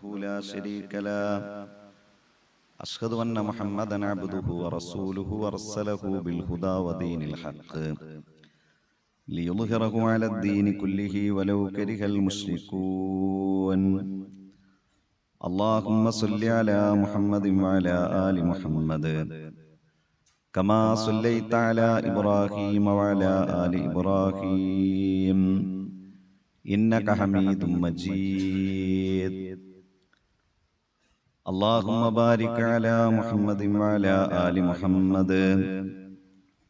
لا شريك له أشهد أن محمدا عبده ورسوله أرسله بالهدى ودين الحق ليظهره على الدين كله ولو كره المشركون اللهم صل على محمد وعلى آل محمد كما صليت على إبراهيم وعلى آل إبراهيم إنك حميد مجيد اللهم بارك على محمد وعلى آل محمد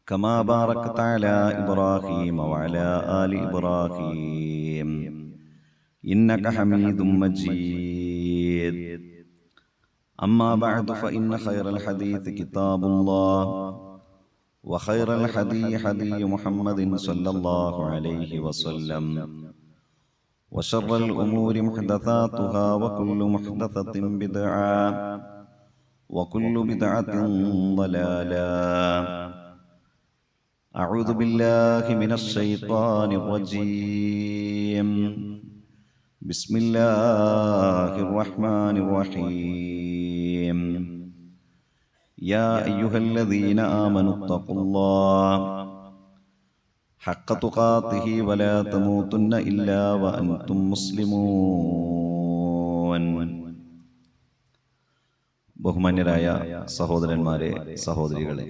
كما باركت على إبراهيم وعلى آل إبراهيم إنك حميد مجيد أما بعد فإن خير الحديث كتاب الله وخير الحدي حدي محمد صلى الله عليه وسلم وشر الأمور محدثاتها وكل محدثة بدعة وكل بدعة ضلالة أعوذ بالله من الشيطان الرجيم بسم الله الرحمن الرحيم يا أيها الذين آمنوا اتقوا الله حق تقاته ولا تموتن إلا وأنتم مسلمون. ബഹുമാന്യരായ സഹോദരന്മാരെ, സഹോദരികളെ,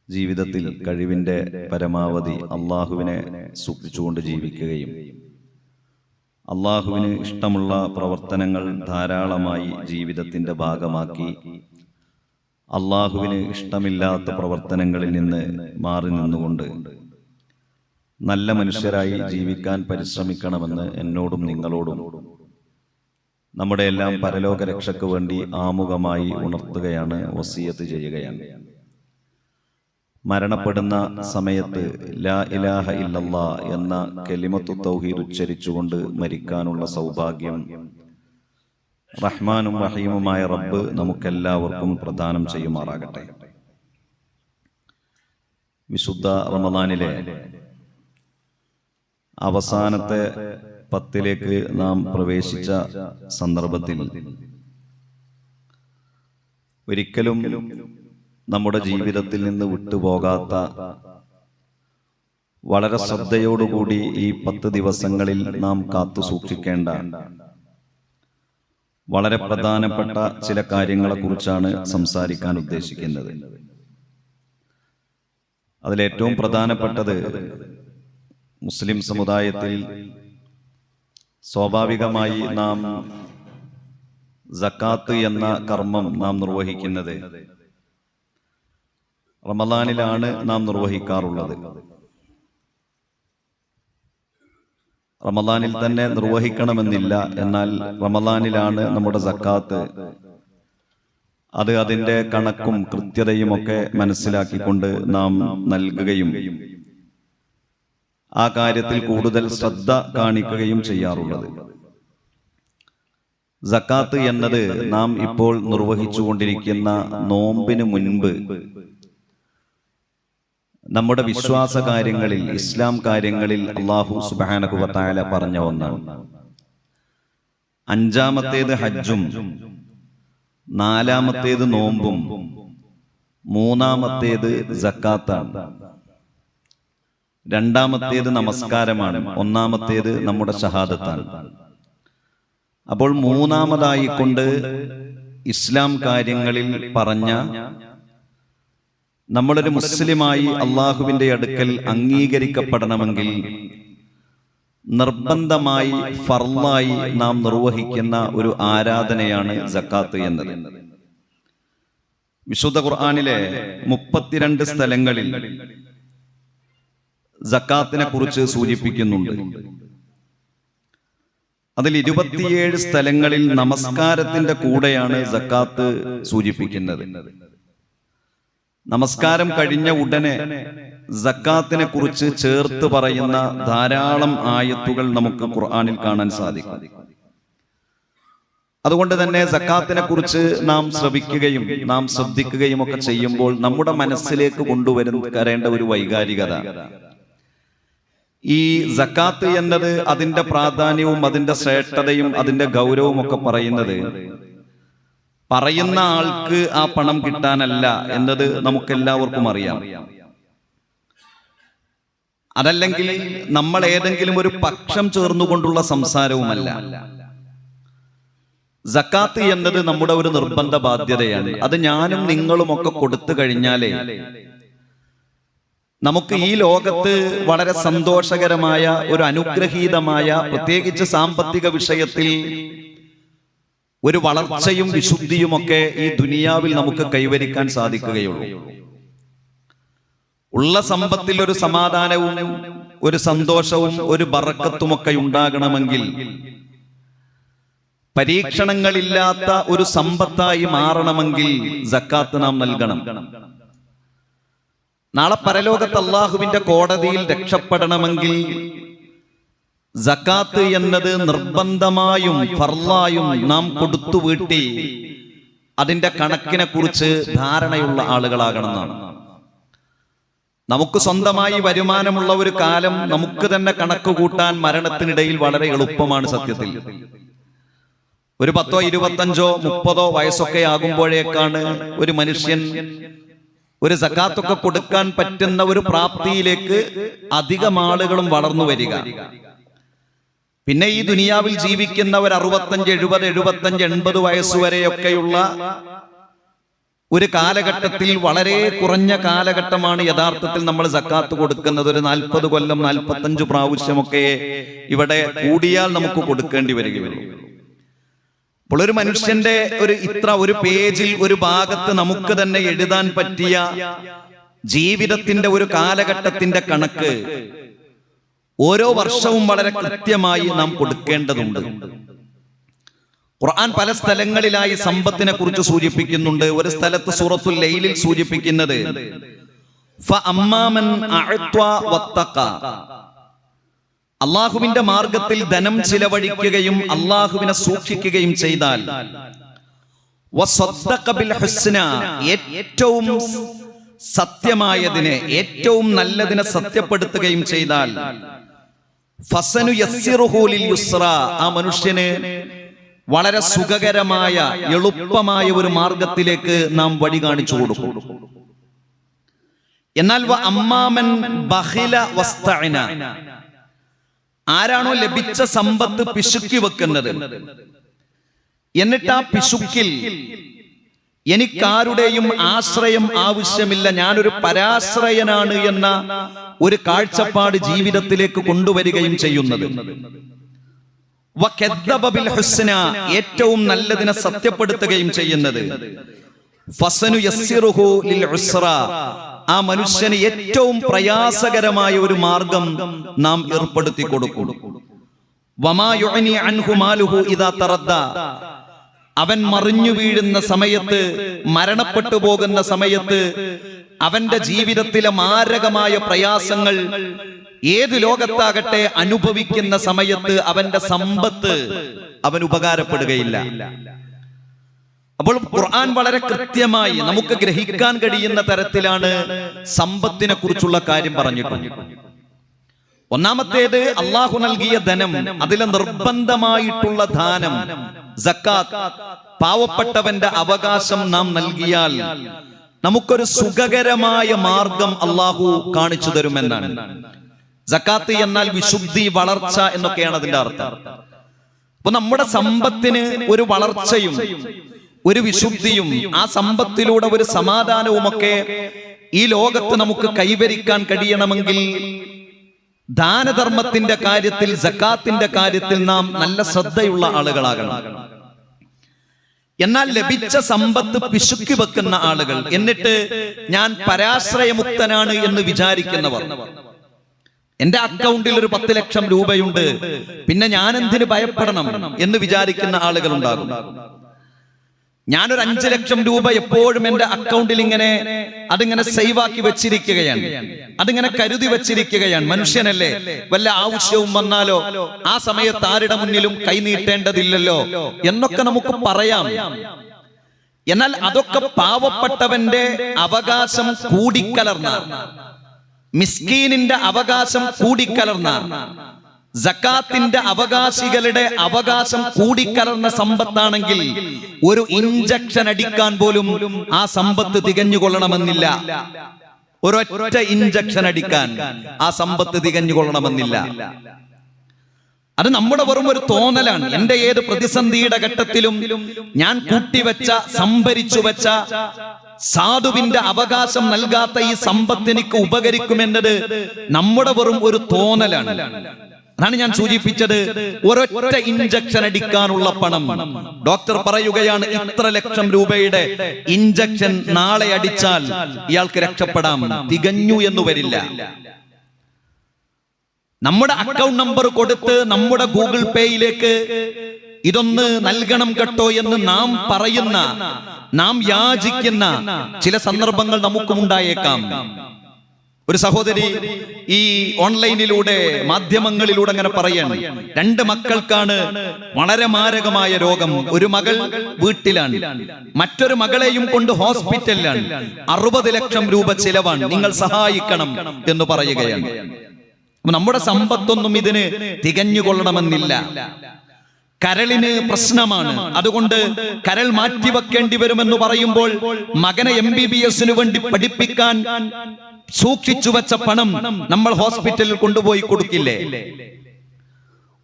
ജീവിതത്തിൽ കഴിവിൻ്റെ പരമാവധി അള്ളാഹുവിനെ സൂക്ഷിച്ചുകൊണ്ട് ജീവിക്കുകയും അള്ളാഹുവിന് ഇഷ്ടമുള്ള പ്രവർത്തനങ്ങൾ ധാരാളമായി ജീവിതത്തിൻ്റെ ഭാഗമാക്കി അള്ളാഹുവിന് ഇഷ്ടമില്ലാത്ത പ്രവർത്തനങ്ങളിൽ നിന്ന് മാറി നിന്നുകൊണ്ട് നല്ല മനുഷ്യരായി ജീവിക്കാൻ പരിശ്രമിക്കണമെന്ന് എന്നോടും നിങ്ങളോടും നമ്മുടെ എല്ലാം പരലോക രക്ഷയ്ക്ക് വേണ്ടി ആമുഖമായി ഉണർത്തുകയാണ്, വസിയത്ത് ചെയ്യുകയാണ്. മരണപ്പെടുന്ന സമയത്ത് ലാ ഇലാഹ ഇല്ലല്ലാ എന്ന കലിമത്തു തൗഹീദ് ഉച്ചരിച്ചുകൊണ്ട് മരിക്കാനുള്ള സൗഭാഗ്യം റഹ്മാനും റഹീമുമായ റബ്ബ് നമുക്കെല്ലാവർക്കും പ്രദാനം ചെയ്യുമാറാകട്ടെ. വിശുദ്ധ റമദാനിലെ അവസാനത്തെ 10 നാം പ്രവേശിച്ച സന്ദർഭത്തിൽ ഒരിക്കലും നമ്മുടെ ജീവിതത്തിൽ നിന്ന് വിട്ടുപോകാത്ത, വളരെ ശ്രദ്ധയോടുകൂടി ഈ 10 ദിവസങ്ങളിൽ നാം കാത്തു സൂക്ഷിക്കേണ്ട വളരെ പ്രധാനപ്പെട്ട ചില കാര്യങ്ങളെക്കുറിച്ചാണ് സംസാരിക്കാൻ ഉദ്ദേശിക്കുന്നത്. അതിലേറ്റവും പ്രധാനപ്പെട്ടത്, മുസ്ലിം സമുദായത്തിൽ സ്വാഭാവികമായി നാം സക്കാത്ത് എന്ന കർമ്മം നാം നിർവഹിക്കുന്നത് റമദാനിലാണ് നാം നിർവഹിക്കാറുള്ളത്. റമദാനിൽ തന്നെ നിർവഹിക്കണമെന്നില്ല, എന്നാൽ റമദാനിലാണ് നമ്മുടെ സക്കാത്ത്. അത് അതിൻ്റെ കണക്കും കൃത്യതയും ഒക്കെ മനസ്സിലാക്കിക്കൊണ്ട് നാം നൽകുകയും ആ കാര്യത്തിൽ കൂടുതൽ ശ്രദ്ധ കാണിക്കുകയും ചെയ്യാറുള്ളത്. സക്കാത്ത് എന്നത് നാം ഇപ്പോൾ നിർവഹിച്ചുകൊണ്ടിരിക്കുന്ന നോമ്പിന് മുൻപ് നമ്മുടെ വിശ്വാസ കാര്യങ്ങളിൽ, ഇസ്ലാം കാര്യങ്ങളിൽ അല്ലാഹു സുബ്ഹാനഹു വ തആല പറഞ്ഞ ഒന്നാണ്. 5-ാമത്തേത് ഹജ്ജും, 4-ാമത്തേത് നോമ്പും, 3-ാമത്തേത് സക്കാത്താണ്, 2-ാമത്തേത് നമസ്കാരമാണ്, 1-ാമത്തേത് നമ്മുടെ ഷഹാദത്താണ്. അപ്പോൾ 3-ാമതായിക്കൊണ്ട് ഇസ്ലാം കാര്യങ്ങളിൽ പറഞ്ഞ, നമ്മളൊരു മുസ്ലിമായി അള്ളാഹുവിന്റെ അടുക്കൽ അംഗീകരിക്കപ്പെടണമെങ്കിൽ നിർബന്ധമായി ഫർളായി നാം നിർവഹിക്കുന്ന ഒരു ആരാധനയാണ് സക്കാത്ത് എന്നത്. വിശുദ്ധ ഖുർആനിലെ 32 സ്ഥലങ്ങളിൽ സക്കാത്തിനെ കുറിച്ച് സൂചിപ്പിക്കുന്നുണ്ട്. അതിൽ 27 സ്ഥലങ്ങളിൽ നമസ്കാരത്തിന്റെ കൂടെയാണ് സക്കാത്ത് സൂചിപ്പിക്കുന്നത്. നമസ്കാരം കഴിഞ്ഞ ഉടനെ സക്കാത്തിനെ കുറിച്ച് ചേർത്ത് പറയുന്ന ധാരാളം ആയത്തുകൾ നമുക്ക് ഖുർആനിൽ കാണാൻ സാധിക്കും. അതുകൊണ്ട് തന്നെ സക്കാത്തിനെ കുറിച്ച് നാം ശ്രവിക്കുകയും നാം ശ്രദ്ധിക്കുകയും ഒക്കെ ചെയ്യുമ്പോൾ നമ്മുടെ മനസ്സിലേക്ക് കൊണ്ടുവരേണ്ട ഒരു വൈകാരികത, ഈ സക്കാത്ത് എന്നത് അതിന്റെ പ്രാധാന്യവും അതിന്റെ ശ്രേഷ്ഠതയും അതിന്റെ ഗൗരവവും ഒക്കെ പറയുന്ന ആൾക്ക് ആ പണം കിട്ടാനല്ല എന്നത് നമുക്കെല്ലാവർക്കും അറിയാം. അതല്ലെങ്കിൽ നമ്മൾ ഏതെങ്കിലും ഒരു പക്ഷം ചേർന്നുകൊണ്ടുള്ള സംസാരവുമല്ല. സക്കാത്ത് എന്നത് നമ്മുടെ ഒരു നിർബന്ധ ബാധ്യതയാണ്. അത് ഞാനും നിങ്ങളും ഒക്കെ കൊടുത്തു കഴിഞ്ഞാലേ നമുക്ക് ഈ ലോകത്ത് വളരെ സന്തോഷകരമായ ഒരു അനുഗ്രഹീതമായ, പ്രത്യേകിച്ച് സാമ്പത്തിക വിഷയത്തിൽ ഒരു വളർച്ചയും വിശുദ്ധിയുമൊക്കെ ഈ ദുനിയാവിൽ നമുക്ക് കൈവരിക്കാൻ സാധിക്കുകയുള്ളൂ. ഉള്ള സമ്പത്തിൽ ഒരു സമാധാനവും ഒരു സന്തോഷവും ഒരു ബറക്കത്തുമൊക്കെ ഉണ്ടാകണമെങ്കിൽ പരീക്ഷണങ്ങളില്ലാത്ത ഒരു സമ്പത്തായി മാറണമെങ്കിൽ സക്കാത്ത് നാം നൽകണം. നാളെ പരലോകത്ത് അല്ലാഹുവിന്റെ കോടതിയിൽ രക്ഷപ്പെടണമെങ്കിൽ സക്കാത്ത് എന്നത് നിർബന്ധമായും ഫർളായും നാം കൊടുത്തു വീട്ടി അതിന്റെ കണക്കിനെ കുറിച്ച് ധാരണയുള്ള ആളുകളാകണമെന്നാണ്. നമുക്ക് സ്വന്തമായി വരുമാനമുള്ള ഒരു കാലം നമുക്ക് തന്നെ കണക്ക് കൂട്ടാൻ മരണത്തിനിടയിൽ വളരെ എളുപ്പമാണ്. സത്യത്തിൽ ഒരു 10, 25, 30 വയസ്സൊക്കെ ആകുമ്പോഴേക്കാണ് ഒരു മനുഷ്യൻ ഒരു സക്കാത്തൊക്കെ കൊടുക്കാൻ പറ്റുന്ന ഒരു പ്രാപ്തിയിലേക്ക് അധികം ആളുകളും വളർന്നു വരിക. പിന്നെ ഈ ദുനിയാവിൽ ജീവിക്കുന്ന ഒരു 65, 70, 75, 80 വയസ്സുവരെയൊക്കെയുള്ള ഒരു കാലഘട്ടത്തിൽ വളരെ കുറഞ്ഞ കാലഘട്ടമാണ് യഥാർത്ഥത്തിൽ നമ്മൾ സക്കാത്ത് കൊടുക്കുന്നത്. ഒരു 40 കൊല്ലം 45 പ്രാവശ്യമൊക്കെ ഇവിടെ കൂടിയാൽ നമുക്ക് കൊടുക്കേണ്ടി വരികയുള്ളൂ. അപ്പോൾ ഒരു മനുഷ്യന്റെ ഒരു പേജിൽ ഒരു ഭാഗത്ത് നമുക്ക് തന്നെ എഴുതാൻ പറ്റിയ ജീവിതത്തിന്റെ ഒരു കാലഘട്ടത്തിന്റെ കണക്ക് ഓരോ വർഷവും വളരെ കൃത്യമായി നാം കൊടുക്കേണ്ടതുണ്ട്. ഖുർആൻ പല സ്ഥലങ്ങളിലായി സമ്പത്തിനെ കുറിച്ച് സൂചിപ്പിക്കുന്നുണ്ട്. ഒരു സ്ഥലത്ത് സൂറത്തുൽ ലൈലിൽ സൂചിപ്പിക്കുന്നത് അള്ളാഹുവിന്റെ മാർഗത്തിൽ ധനം ചിലവഴിക്കുകയും അള്ളാഹുവിനെ സൂക്ഷിക്കുകയും ചെയ്താൽ, ഏറ്റവും സത്യമായതിനെ, ഏറ്റവും നല്ലതിനെ സത്യപ്പെടുത്തുകയും ചെയ്താൽ, ആ മനുഷ്യന് വളരെ സുഖകരമായ എളുപ്പമായ ഒരു മാർഗത്തിലേക്ക് നാം വഴി കാണിച്ചു കൊടുക്കും. എന്നാൽ അമ്മാമൻ ബഖില വസ്തഅന, ആരാണോ ലഭിച്ച സമ്പത്ത് പിശുക്കി വെക്കുന്നത്, എന്നിട്ട് ആ പിശുക്കിൽ എനിക്കാരുടെയും ആശ്രയം ആവശ്യമില്ല, ഞാനൊരു പരാശ്രയനാണ് എന്ന ഒരു കാഴ്ചപ്പാട് ജീവിതത്തിലേക്ക് കൊണ്ടുവരികയും ചെയ്യുന്നത്, ഏറ്റവും നല്ലതിനെ സത്യപ്പെടുത്തുകയും ചെയ്യുന്നത്, ആ മനുഷ്യന് ഏറ്റവും പ്രയാസകരമായ ഒരു മാർഗം നാം ഏർപ്പെടുത്തി കൊടുക്കും. അവൻ മറിഞ്ഞു വീഴുന്ന സമയത്ത്, മരണപ്പെട്ടു പോകുന്ന സമയത്ത്, അവന്റെ ജീവിതത്തിലെ മാരകമായ പ്രയാസങ്ങൾ ഏത് ലോകത്താകട്ടെ അനുഭവിക്കുന്ന സമയത്ത് അവന്റെ സമ്പത്ത് അവൻ ഉപകാരപ്പെടുകയില്ല. അപ്പോൾ ഖുർആൻ വളരെ കൃത്യമായി നമുക്ക് ഗ്രഹിക്കാൻ കഴിയുന്ന തരത്തിലാണ് സമ്പത്തിനെ കുറിച്ചുള്ള കാര്യം പറഞ്ഞിട്ടുണ്ട്. ഒന്നാമത്തേത്, അള്ളാഹു നൽകിയ ധനം, അതിലെ നിർബന്ധമായിട്ടുള്ള ദാനം സക്കാത്ത്, പാവപ്പെട്ടവന്റെ അവകാശം നാം നൽകിയാൽ നമുക്കൊരു സുഖകരമായ മാർഗം അള്ളാഹു കാണിച്ചു തരുമെന്നാണ്. സക്കാത്ത് എന്നാൽ വിശുദ്ധി, വളർച്ച എന്നൊക്കെയാണ് അതിന്റെ അർത്ഥം. അപ്പൊ നമ്മുടെ സമ്പത്തിന് ഒരു വളർച്ചയും ഒരു വിശുദ്ധിയും ആ സമ്പത്തിലൂടെ ഒരു സമാധാനവുമൊക്കെ ഈ ലോകത്ത് നമുക്ക് കൈവരിക്കാൻ കഴിയണമെങ്കിൽ ദാനധർമ്മത്തിന്റെ കാര്യത്തിൽ, സക്കാത്തിന്റെ കാര്യത്തിൽ നാം നല്ല ശ്രദ്ധയുള്ള ആളുകളാകണം. എന്നാൽ ലഭിച്ച സമ്പത്ത് പിശുക്കി വെക്കുന്ന ആളുകൾ, എന്നിട്ട് ഞാൻ പരാശ്രയമുക്തനാണ് എന്ന് വിചാരിക്കുന്നവർ, എന്റെ അക്കൗണ്ടിൽ ഒരു 10 ലക്ഷം രൂപയുണ്ട്, പിന്നെ ഞാൻ എന്തിനു ഭയപ്പെടണം എന്ന് വിചാരിക്കുന്ന ആളുകൾ ഉണ്ടാകും. ഞാനൊരു 5 ലക്ഷം രൂപ എപ്പോഴും എന്റെ അക്കൗണ്ടിൽ അതിങ്ങനെ സേവ് ആക്കി വെച്ചിരിക്കുകയാണ്, അതിങ്ങനെ കരുതി വെച്ചിരിക്കുകയാണ്. മനുഷ്യനല്ലേ, വല്ല ആവശ്യവും വന്നാലോ ആ സമയത്ത് ആരുടെ മുന്നിലും കൈനീട്ടേണ്ടതില്ലല്ലോ എന്നൊക്കെ നമുക്ക് പറയാം. എന്നാൽ അതൊക്കെ പാവപ്പെട്ടവന്റെ അവകാശം കൂടിക്കലർന്ന, മിസ്കീനിന്റെ അവകാശം കൂടിക്കലർന്ന, സക്കാത്തിന്റെ അവകാശികളുടെ അവകാശം കൂടിക്കലർന്ന സമ്പത്താണെങ്കിൽ ഒരു ഇഞ്ചക്ഷൻ അടിക്കാൻ പോലും ആ സമ്പത്ത് തികഞ്ഞുകൊള്ളണമെന്നില്ല. ഒരൊറ്റ ഇഞ്ചക്ഷൻ അടിക്കാൻ ആ സമ്പത്ത് തികഞ്ഞുകൊള്ളണമെന്നില്ല. അത് നമ്മുടെ വെറും ഒരു തോന്നലാണ്. എന്റെ ഏത് പ്രതിസന്ധിയുടെ ഘട്ടത്തിലും ഞാൻ കൂട്ടിവെച്ച, സംഭരിച്ചു വെച്ച സാധുവിന്റെ അവകാശം നൽകാത്ത ഈ സമ്പത്ത് എനിക്ക് ഉപകരിക്കുമെന്നത് നമ്മുടെ വെറും ഒരു തോന്നലാണ്. അതാണ് ഞാൻ സൂചിപ്പിച്ചത്. ഒരൊറ്റ ഇഞ്ചക്ഷൻ അടിക്കാനുള്ള പണം ഡോക്ടർ പറയുകയാണ്, ഇത്ര ലക്ഷം രൂപയുടെ ഇഞ്ചക്ഷൻ നാളെ അടിച്ചാൽ ഇയാൾക്ക് രക്ഷപ്പെടാം. തികഞ്ഞു എന്ന് വരില്ല. നമ്മുടെ അക്കൗണ്ട് നമ്പർ കൊടുത്ത് നമ്മുടെ ഗൂഗിൾ പേയിലേക്ക് ഇതൊന്ന് നൽകണം കേട്ടോ എന്ന് നാം പറയുന്ന, നാം യാചിക്കുന്ന ചില സന്ദർഭങ്ങൾ നമുക്കും ഉണ്ടായേക്കാം. ഒരു സഹോദരി ഈ ഓൺലൈനിലൂടെ, മാധ്യമങ്ങളിലൂടെ അങ്ങനെ പറയാണ്, 2 മക്കൾക്കാണ് വളരെ മാരകമായ രോഗം. ഒരു മകൾ വീട്ടിലാണ്, മറ്റൊരു മകളെയും കൊണ്ട് ഹോസ്പിറ്റലിലാണ്. 60 ലക്ഷം രൂപ ചിലവാണ്, നിങ്ങൾ സഹായിക്കണം എന്ന് പറയുകയാണ്. നമ്മുടെ സമ്പത്തൊന്നും ഇതിന് തികഞ്ഞുകൊള്ളണമെന്നില്ല. കരളിന് പ്രശ്നമാണ്, അതുകൊണ്ട് കരൾ മാറ്റിവെക്കേണ്ടി വരുമെന്ന് പറയുമ്പോൾ മകനെ MBBS വേണ്ടി പഠിപ്പിക്കാൻ സൂക്ഷിച്ചു വെച്ച പണം നമ്മൾ ഹോസ്പിറ്റലിൽ കൊണ്ടുപോയി കൊടുക്കില്ലേ?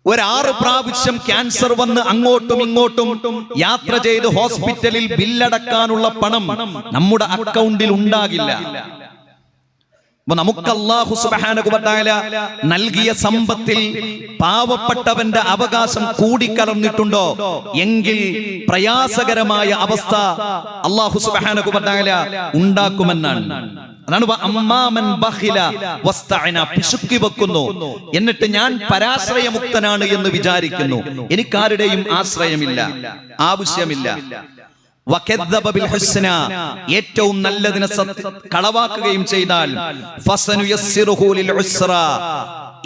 6 പ്രാവശ്യം ക്യാൻസർ വന്ന് അങ്ങോട്ടും ഇങ്ങോട്ടും യാത്ര ചെയ്ത് ഹോസ്പിറ്റലിൽ ബില്ലടക്കാനുള്ള പണം നമ്മുടെ അക്കൗണ്ടിൽ ഉണ്ടാകില്ല. നമുക്ക് അല്ലാഹു സുബ്ഹാനഹു വ തആല നൽകിയ സമ്പത്തിൽ പാവപ്പെട്ടവന്റെ അവകാശം കൂടിക്കലർന്നിട്ടുണ്ടോ എങ്കിൽ പ്രയാസകരമായ അവസ്ഥ അല്ലാഹു സുബ്ഹാനഹു വ തആല ഉണ്ടാക്കുമെന്നാണ്. അതാണ് അമ്മാമൻ ബഖില വസ്തഅന, പിശുക്കി വെക്കുന്നു എന്നിട്ട് ഞാൻ പരാശ്രയമുക്തനാണ് എന്ന് വിചാരിക്കുന്നു. എനിക്കാരുടെയും ആശ്രയമില്ല, ആവശ്യമില്ല. വകദ്ദബ ബിൽ ഹുസ്ന, ഏറ്റവും നല്ലതിനെ കളവാക്കുകയും ചെയ്താൽ ഫസനുയസ്സിറുഹു ലിൽ ഉസ്ര,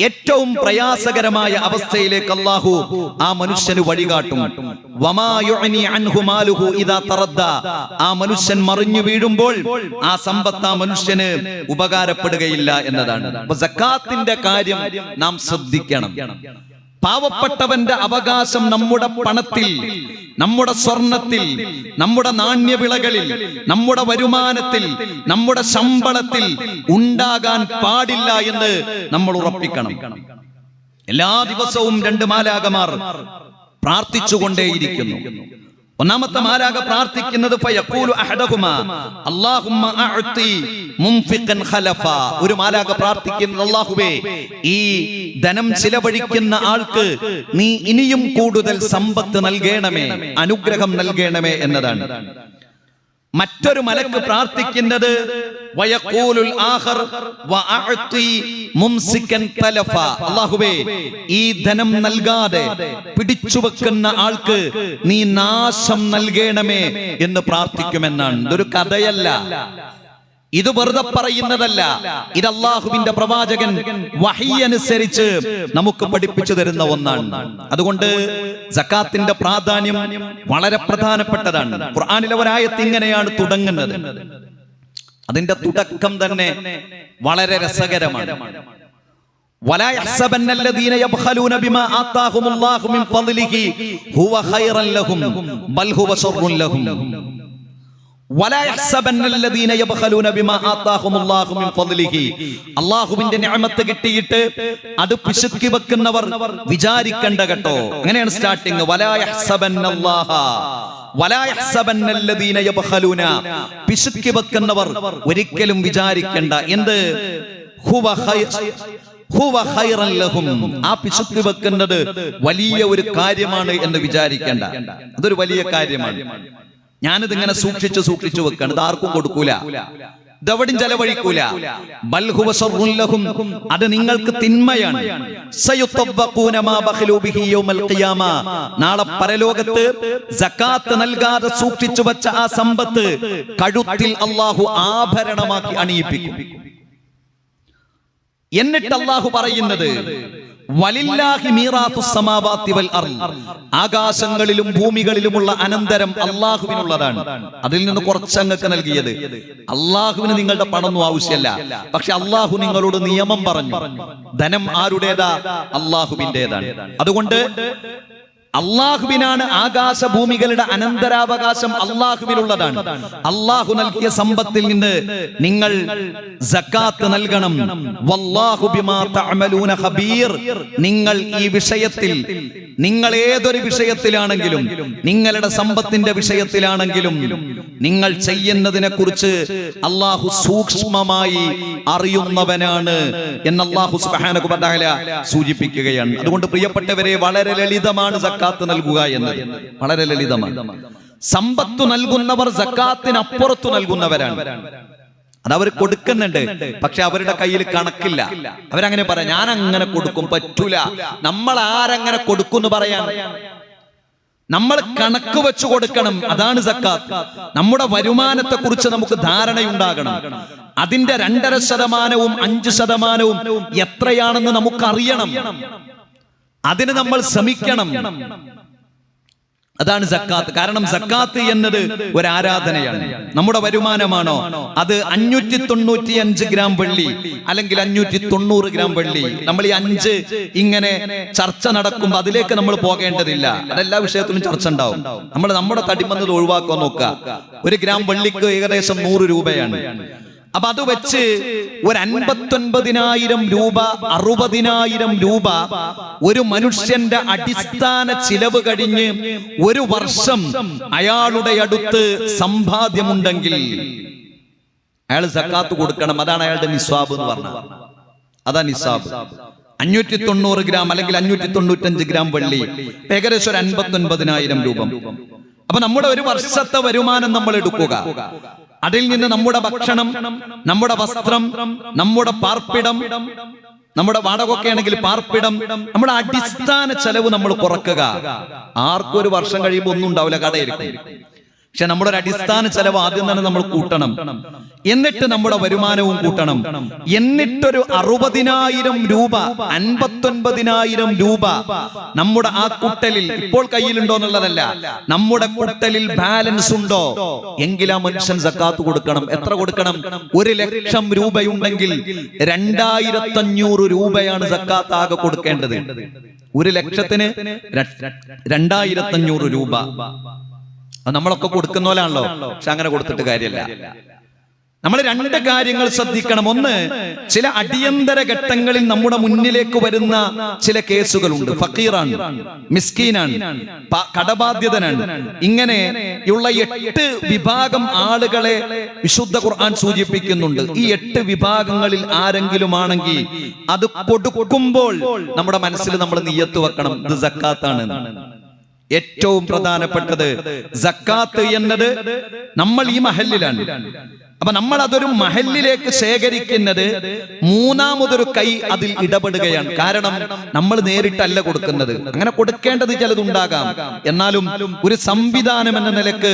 ഏറ്റവും പ്രയാസകരമായ അവസ്ഥയിലേക്ക് അല്ലാഹു ആ മനുഷ്യന് വഴികാട്ടും. വമാ യുഅനി അൻഹു മാലുഹു ഇദാ തറദ്ദ, ആ മനുഷ്യൻ മറിഞ്ഞു വീഴുമ്പോൾ ആ സമ്പത്ത് ആ മനുഷ്യന് ഉപകാരപ്പെടുകയില്ല എന്നതാണ്. അപ്പോൾ സക്കാത്തിന്റെ കാര്യം നാം ശ്രദ്ധിക്കണം. പാവപ്പെട്ടവന്റെ അവകാശം നമ്മുടെ പണത്തിൽ, നമ്മുടെ സ്വർണത്തിൽ, നമ്മുടെ നാണ്യവിളകളിൽ, നമ്മുടെ വരുമാനത്തിൽ, നമ്മുടെ ശമ്പളത്തിൽ ഉണ്ടാകാൻ പാടില്ല എന്ന് നമ്മൾ ഉറപ്പിക്കണം. എല്ലാ ദിവസവും 2 മാലാഖമാർ പ്രാർത്ഥിച്ചുകൊണ്ടേയിരിക്കുന്നു. ഒന്നാമത്തെ മാലാഖ പ്രാർത്ഥിക്കുന്നത് ഫയഖൂലു അഹദഹുമാ അല്ലാഹുമ്മ അഅതി മുൻഫിഖൻ ഖലഫ. ഒരു മാലാഖ പ്രാർത്ഥിക്കുന്നത്, അല്ലാഹുവേ, ഈ ധനം ചിലവഴിക്കുന്ന ആൾക്ക് നീ ഇനിയും കൂടുതൽ സമ്പത്ത് നൽകണമേ, അനുഗ്രഹം നൽകണമേ എന്നതാണ്. മറ്റൊരു മലക്ക് പ്രാർത്ഥിക്കുന്നത് വയഖൂലുൽ ആഖർ വഅഅതി മുംസികൻ തലഫ, അല്ലാഹുവേ, ഈ ധനം നൽകാതെ പിടിച്ചു വെക്കുന്ന ആൾക്ക് നീ നാശം നൽകണമേ എന്ന് പ്രാർത്ഥിക്കുമെന്നാണ്. ഇതൊരു കഥയല്ല, ഇത് വെറുതെ പറയുന്നതല്ല. ഇത് അല്ലാഹുവിന്റെ പ്രവാചകൻ വഹി അനുസരിച്ച് നമുക്ക് പഠിപ്പിച്ചു തരുന്ന ഒന്നാണ്. അതുകൊണ്ട് സക്കാത്തിന്റെ പ്രാധാന്യം വളരെ പ്രധാനപ്പെട്ടതാണ്. ഖുർആനിലെ ഒരായത്ത് ഇങ്ങനെയാണ് തുടങ്ങുന്നത്. അതിന്റെ തുടക്കം തന്നെ വളരെ രസകരമാണ്. വലാ യഹ്സബന്നല്ലദീന യബ്ഖലൂന ബിമാ ആതാഹുമുല്ലാഹു മിൻ ഫളിഹി ഹുവ ഖൈറൻ ലഹും ബൽ ഹുവ ശർറുൻ ലഹും. വലാ യഹ്സബന്നല്ലദീന യബ്ഖലൂന ബിമാ ആതാഹുമുല്ലാഹു മിൻ ഫളിഹി, അല്ലാഹുവിന്റെ നിഅമത്ത് കിട്ടിയിട്ട് അത് പിശുക്കി വെക്കുന്നവർ വിചാരിക്കണ്ട കേട്ടോ. അങ്ങനെയാണ് സ്റ്റാർട്ടിങ്. വലാ യഹ്സബന്നല്ലാഹ വലാ യഹ്സബന്നല്ലദീന യബ്ഖലൂന, പിശുക്കി വെക്കുന്നവർ ഒരിക്കലും വിചാരിക്കണ്ട എന്ത്, ഹുവ ഖൈറൻ ലഹും, ആ പിശുക്കി വെക്കുന്നത് വലിയ ഒരു കാര്യമാണ് എന്ന് വിചാരിക്കണ്ട. അതൊരു വലിയ കാര്യമാണ്. ഞാനിത് ഇങ്ങനെ സൂക്ഷിച്ചു വെക്കണം, ഇത് ആർക്കും കൊടുക്കൂല, ഇതെവിടെയും ചെലവഴിക്കൂല. ബൽ ഹുവ ശർറുൻ ലഹും, അത് നിങ്ങൾക്ക് തിന്മയാണ്. സയുതബ്ബഖൂന മാ ബഖലൂ ബിഹി യൗമൽ ഖിയാമ, നാളെ പരലോകത്ത് സകാത്ത് നൽകാതെ സൂക്ഷിച്ചു വെച്ച ആ സമ്പത്ത് കഴുത്തിൽ അല്ലാഹു ആഭരണമാക്കി അണിയിപ്പിക്കും. എന്നിട്ട് അല്ലാഹു പറയുന്നത് വലില്ലാഹി മീറാത്തുസ് സമാവാതി വൽ അർദ്, ആകാശങ്ങളിലും ഭൂമികളിലുമുള്ള അനന്തരം അല്ലാഹുവിനുള്ളതാണ്. അതിൽ നിന്ന് കുറച്ചങ്ങക്ക് നൽകിയത്. അല്ലാഹുവിന് നിങ്ങളുടെ പണമൊന്നും ആവശ്യമല്ല. പക്ഷെ അല്ലാഹു നിങ്ങളോട് നിയമം പറഞ്ഞു, ധനം ആരുടേതാ? അല്ലാഹുവിൻ്റെതാണ്. അതുകൊണ്ട് അള്ളാഹുവിനാണ് ആകാശഭൂമികളുടെ അനന്തരാവകാശം, അള്ളാഹുവിനുള്ളതാണ്. അള്ളാഹു നൽകിയ സമ്പത്തിൽ നിന്ന് നിങ്ങൾ സക്കാത്ത് നൽകണം. വല്ലാഹു ബിമാ തഅമലൂന ഖബീർ. നിങ്ങൾ ഈ വിഷയത്തിൽ, നിങ്ങൾ ഏതൊരു വിഷയത്തിലാണെങ്കിലും, നിങ്ങളുടെ സമ്പത്തിന്റെ വിഷയത്തിലാണെങ്കിലും, നിങ്ങൾ ചെയ്യുന്നതിനെ കുറിച്ച് അള്ളാഹു സൂക്ഷ്മമായി അറിയുന്നവനാണ് എന്ന് അള്ളാഹു സുബ്ഹാനഹു വ തആല സൂചിപ്പിക്കുകയാണ്. അതുകൊണ്ട് പ്രിയപ്പെട്ടവരെ, വളരെ ലളിതമാണ് സക്കാത്ത് നൽകുക എന്നത്. വളരെ ലളിതമാണ്. സമ്പത്ത് നൽകുന്നവർ സക്കാത്തിനപ്പുറത്ത് നൽകുന്നവരാണ്. അതവർ കൊടുക്കുന്നുണ്ട്, പക്ഷെ അവരുടെ കയ്യിൽ കണക്കില്ല. അവരങ്ങനെ പറയാം, ഞാൻ അങ്ങനെ കൊടുക്കും, പറ്റൂല. നമ്മൾ ആരങ്ങനെ കൊടുക്കും പറയാൻ? നമ്മൾ കണക്ക് വെച്ച് കൊടുക്കണം. അതാണ് സക്കാത്ത്. നമ്മുടെ വരുമാനത്തെ കുറിച്ച് നമുക്ക് ധാരണയുണ്ടാകണം. അതിന്റെ 2.5%, 5% എത്രയാണെന്ന് നമുക്കറിയണം. അതിന് നമ്മൾ ശ്രമിക്കണം. അതാണ് സക്കാത്ത്. കാരണം സക്കാത്ത് എന്നത് ഒരു ആരാധനയാണ്. നമ്മുടെ വരുമാനമാണോ അത് 595 ഗ്രാം വെള്ളി അല്ലെങ്കിൽ 590 ഗ്രാം വെള്ളി? നമ്മൾ ഈ 5 ഇങ്ങനെ ചർച്ച നടക്കുമ്പോൾ അതിലേക്ക് നമ്മൾ പോകേണ്ടതില്ല. അതെല്ലാ വിഷയത്തിലും ചർച്ച ഉണ്ടാവും. നമ്മൾ നമ്മുടെ തടിമന്നത് ഒഴിവാക്കാൻ നോക്കുക. 1 ഗ്രാം വെള്ളിക്ക് ഏകദേശം 100 രൂപയാണ്. അപ്പൊ അത് വെച്ച് ഒരു 59,000 രൂപ, 60,000 രൂപ ഒരു മനുഷ്യന്റെ അടിസ്ഥാന ചിലവ് കഴിഞ്ഞ് ഒരു വർഷം അയാളുടെ അടുത്ത് സമ്പാദ്യമുണ്ടെങ്കിൽ അയാൾ സക്കാത്ത് കൊടുക്കണം. അതാണ് അയാളുടെ നിസ്വാബ് എന്ന് പറഞ്ഞത്. അതാ നിസ്വാബ്. 590 ഗ്രാം അല്ലെങ്കിൽ 595 ഗ്രാം വെള്ളി, ഏകദേശം ഒരു 59,000 രൂപ. അപ്പൊ നമ്മുടെ ഒരു വർഷത്തെ വരുമാനം നമ്മൾ എടുക്കുക. അതിൽ നിന്ന് നമ്മുടെ ഭക്ഷണം, നമ്മുടെ വസ്ത്രം, നമ്മുടെ പാർപ്പിടം, നമ്മുടെ വാടകയൊക്കെ ആണെങ്കിൽ പാർപ്പിടം, നമ്മുടെ അടിസ്ഥാന ചെലവ് നമ്മൾ കുറക്കുക. ആർക്കും ഒരു വർഷം കഴിയുമ്പോൾ ഒന്നും ഉണ്ടാവില്ല, കടയിരിക്കും. പക്ഷെ നമ്മുടെ ഒരു അടിസ്ഥാന ചെലവ് ആദ്യം തന്നെ നമ്മൾ കൂട്ടണം. എന്നിട്ട് നമ്മുടെ വരുമാനവും കൂട്ടണം. എന്നിട്ടൊരു 60,000 രൂപ, 59,000 രൂപ നമ്മുടെ ആ കുട്ടലിൽ ഇപ്പോൾ കയ്യിലുണ്ടോ എന്നുള്ളതല്ല, നമ്മുടെ കുട്ടലിൽ ബാലൻസ് ഉണ്ടോ എങ്കിൽ ആ മനുഷ്യൻ സക്കാത്ത് കൊടുക്കണം. എത്ര കൊടുക്കണം? 1,00,000 രൂപയുണ്ടെങ്കിൽ 2,500 രൂപയാണ് സക്കാത്ത് ആകെ കൊടുക്കേണ്ടത്. 1,00,000-ന് 2,500 രൂപ. നമ്മളൊക്കെ കൊടുക്കുന്ന പോലാണല്ലോ, പക്ഷെ അങ്ങനെ കൊടുത്തിട്ട് കാര്യമില്ല. നമ്മൾ 2 കാര്യങ്ങൾ ശ്രദ്ധിക്കണം. ഒന്ന്, ചില അടിയന്തര ഘട്ടങ്ങളിൽ നമ്മുടെ മുന്നിലേക്ക് വരുന്ന ചില കേസുകളുണ്ട്. ഫക്കീറാണ്, മിസ്കീനാണ്, കടബാധ്യതനാണ്. ഇങ്ങനെയുള്ള 8 വിഭാഗം ആളുകളെ വിശുദ്ധ ഖുർആൻ സൂചിപ്പിക്കുന്നുണ്ട്. ഈ 8 വിഭാഗങ്ങളിൽ ആരെങ്കിലും ആണെങ്കിൽ അത് കൊടുക്കുമ്പോൾ നമ്മുടെ മനസ്സിൽ നമ്മൾ നിയ്യത്ത് വെക്കണം, ഇത് സക്കാത്താണ്. ഏറ്റവും പ്രധാനപ്പെട്ടത് സക്കാത്ത് എന്നത് നമ്മൾ ഈ മഹല്ലിലാണ്. അപ്പൊ നമ്മൾ അതൊരു മഹല്ലിലേക്ക് ശേഖരിക്കുന്നത് മൂന്നാമതൊരു കൈ അതിൽ ഇടപെടുകയാണ്. കാരണം നമ്മൾ നേരിട്ടല്ല കൊടുക്കുന്നത്. അങ്ങനെ കൊടുക്കേണ്ടത് ചിലതുണ്ടാകാം, എന്നാലും ഒരു സംവിധാനം എന്ന നിലക്ക്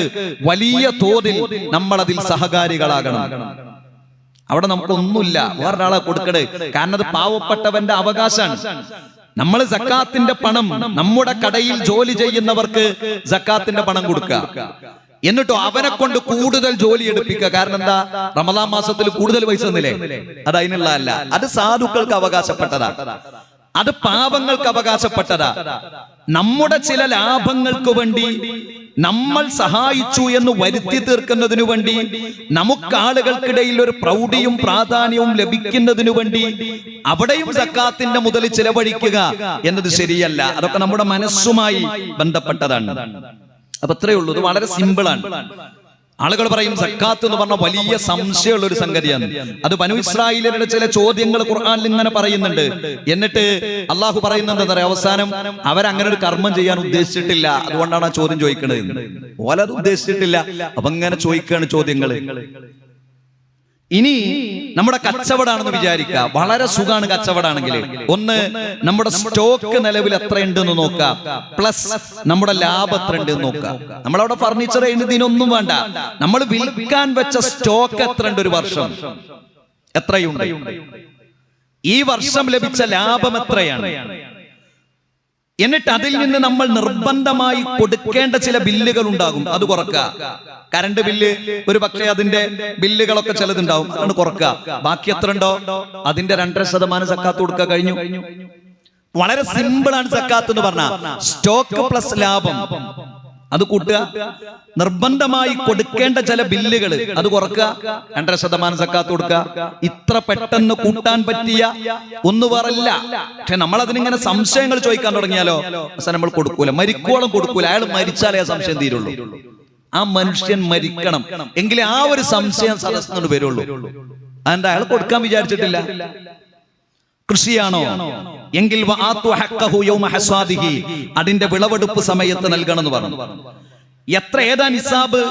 വലിയ തോതിൽ നമ്മൾ അതിൽ സഹകാരികളാകണം. അവിടെ നമുക്കൊന്നുമില്ല, വേറൊരാളെ കൊടുക്കണേ, കാരണം അത് പാവപ്പെട്ടവന്റെ അവകാശമാണ്. നമ്മൾ സക്കാത്തിന്റെ പണം നമ്മുടെ കടയിൽ ജോലി ചെയ്യുന്നവർക്ക് സക്കാത്തിന്റെ പണം കൊടുക്കുക, എന്നിട്ടോ അവനെ കൊണ്ട് കൂടുതൽ ജോലി എടുപ്പിക്കുക. കാരണം എന്താ? റമദാൻ മാസത്തിൽ കൂടുതൽ പൈസ തന്നില്ലേ, അത് അതിനുള്ള അല്ല. അത് സാധുക്കൾക്ക് അവകാശപ്പെട്ടതാ, അത് പാവങ്ങൾക്ക് അവകാശപ്പെട്ടതാ. നമ്മുടെ ചില ലാഭങ്ങൾക്ക് വേണ്ടി നമ്മൾ സഹായിച്ചു എന്ന് വരുത്തി തീർക്കുന്നതിനു വേണ്ടി, നമുക്ക് ആളുകൾക്കിടയിൽ ഒരു പ്രൗഢിയും പ്രാധാന്യവും ലഭിക്കുന്നതിനു വേണ്ടി അവിടെയും സക്കാത്തിന്റെ മുതൽ ചിലവഴിക്കുക എന്നത് ശരിയല്ല. അതൊക്കെ നമ്മുടെ മനസ്സുമായി ബന്ധപ്പെട്ടതാണ്. അപ്പൊ അത്രയേ ഉള്ളൂ. ഇത് വളരെ സിമ്പിളാണ്. ആളുകൾ പറയും സക്കാത്ത് എന്ന് പറഞ്ഞ വലിയ സംശയമുള്ള ഒരു സംഗതിയാണ്. അത് ബനു ഇസ്രായേലിന്റെ ചില ചോദ്യങ്ങൾ ഖുർആനിൽ ഇങ്ങനെ പറയുന്നുണ്ട്. എന്നിട്ട് അള്ളാഹു പറയുന്നത് എന്താ പറയുക? അവസാനം അവരങ്ങനെ ഒരു കർമ്മം ചെയ്യാൻ ഉദ്ദേശിച്ചിട്ടില്ല, അതുകൊണ്ടാണ് ആ ചോദ്യം ചോദിക്കുന്നത്. ഓലത് ഉദ്ദേശിച്ചിട്ടില്ല, അപ്പൊ ഇങ്ങനെ ചോദിക്കുകയാണ് ചോദ്യങ്ങൾ. ഇനി നമ്മുടെ കച്ചവടാണെന്ന് വിചാരിക്കുക, വളരെ സുഖമാണ് കച്ചവടാണെങ്കിൽ. ഒന്ന്, നമ്മുടെ സ്റ്റോക്ക് നിലവിൽ എത്രയുണ്ടെന്ന് നോക്കാം, പ്ലസ് നമ്മുടെ ലാഭം എത്ര ഉണ്ട് നോക്കാം. നമ്മളവിടെ ഫർണിച്ചർ ഇതിനൊന്നും വേണ്ട, നമ്മൾ വിൽക്കാൻ വെച്ച സ്റ്റോക്ക് എത്ര ഉണ്ട്, ഒരു വർഷം എത്രയുണ്ട്, ഈ വർഷം ലഭിച്ച ലാഭം എത്രയാണ്, എന്നിട്ട് അതിൽ നിന്ന് നമ്മൾ നിർബന്ധമായി കൊടുക്കേണ്ട ചില ബില്ലുകൾ ഉണ്ടാകും, അത് കുറക്കുക. കറണ്ട് ബില്ല് ഒരു പക്ഷേ അതിന്റെ ബില്ലുകളൊക്കെ ചിലതുണ്ടാവും, അതുകൊണ്ട് കുറക്കുക. ബാക്കി എത്ര ഉണ്ടോ അതിന്റെ 2.5% സക്കാത്ത് കൊടുക്കുക. കഴിഞ്ഞു. വളരെ സിമ്പിൾ ആണ് സക്കാത്ത് എന്ന് പറഞ്ഞാൽ. സ്റ്റോക്ക് പ്ലസ് ലാഭം അത് കൂട്ടുക, നിർബന്ധമായി കൊടുക്കേണ്ട ചില ബില്ലുകൾ അത് കുറക്കുക, 2.5% സക്കാത്ത് കൊടുക്കുക. ഇത്ര പെട്ടെന്ന് കൂട്ടാൻ പറ്റിയ ഒന്നും വേറല്ല. പക്ഷെ നമ്മൾ അതിനിങ്ങനെ സംശയങ്ങൾ ചോദിക്കാൻ തുടങ്ങിയാലോ നമ്മൾ കൊടുക്കൂല, മരിക്കോളം കൊടുക്കൂല. അയാൾ മരിച്ചാലേ ആ സംശയം തീരുള്ളൂ. ആ മനുഷ്യൻ മരിക്കണം എങ്കിലേ ആ ഒരു സംശയം സദസ്സിനോട് വരുള്ളൂ. അതെന്താ അയാൾ കൊടുക്കാൻ വിചാരിച്ചിട്ടില്ല. കൃഷിയാണോ എങ്കിൽ അതിന്റെ വിളവെടുപ്പ് സമയത്ത് നൽകണം എന്ന് പറഞ്ഞു. എത്ര ഏതാ നിസാബ്?